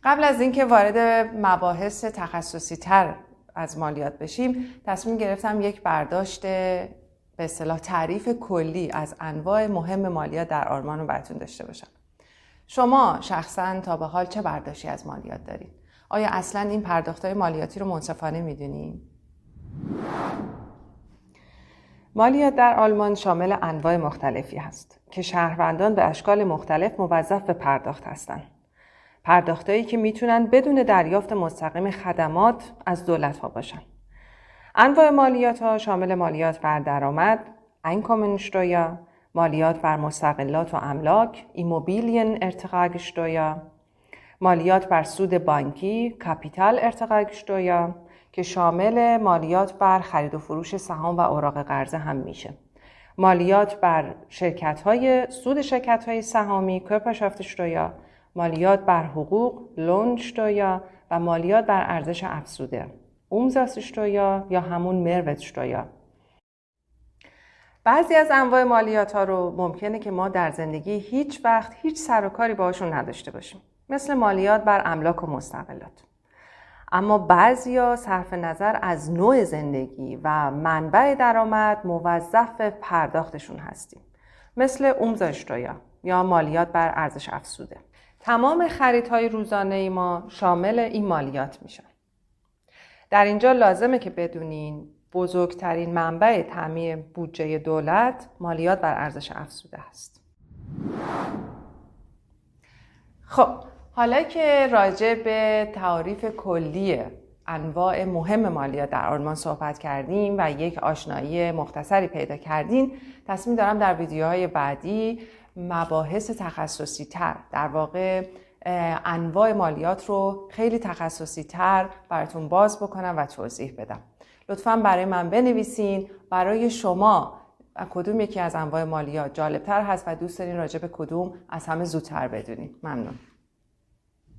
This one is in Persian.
قبل از اینکه وارد مباحث تخصصی تر از مالیات بشیم، تصمیم گرفتم یک برداشت به اصطلاح تعریف کلی از انواع مهم مالیات در آلمان رو براتون داشته باشم. شما شخصاً تا به حال چه برداشتی از مالیات دارید؟ آیا اصلاً این پرداخت‌های مالیاتی رو منصفانه می‌دونید؟ مالیات در آلمان شامل انواع مختلفی هست که شهروندان به اشکال مختلف موظف به پرداخت هستند. پرداختایی که میتونن بدون دریافت مستقیم خدمات از دولت‌ها باشن. انواع مالیات‌ها شامل مالیات بر درآمد، Einkommensteuer، مالیات بر مستغلات و املاک، Immobilienertragssteuer، مالیات بر سود بانکی، Kapitalertragssteuer که شامل مالیات بر خرید و فروش سهام و اوراق قرضه هم میشه. مالیات بر سود شرکت‌های سهامی، Körperschaftssteuer، مالیات بر حقوق، Lohnsteuer و مالیات بر ارزش افزوده، Umsatzsteuer یا همون Mehrwertsteuer. بعضی از انواع مالیات ها رو ممکنه که ما در زندگی هیچ وقت هیچ سر و کاری باهاشون نداشته باشیم، مثل مالیات بر املاک و مستغلات. اما بعضیا صرف نظر از نوع زندگی و منبع درآمد موظف به پرداختشون هستیم، مثل Umsatzsteuer یا مالیات بر ارزش افزوده. تمام خریدهای روزانه ما شامل این مالیات میشن. در اینجا لازمه که بدونین بزرگترین منبع تامین بودجه دولت مالیات بر ارزش افزوده است. خب حالا که راجع به تعریف کلی انواع مهم مالیات در آلمان صحبت کردیم و یک آشنایی مختصری پیدا کردین، تصمیم دارم در ویدیوهای بعدی مباحث تخصصی تر، در واقع انواع مالیات رو خیلی تخصصی تر براتون باز بکنم و توضیح بدم. لطفاً برای من بنویسین برای شما کدوم یکی از انواع مالیات جالبتر هست و دوست دارین راجع به کدوم از همه زودتر بدونین. ممنون.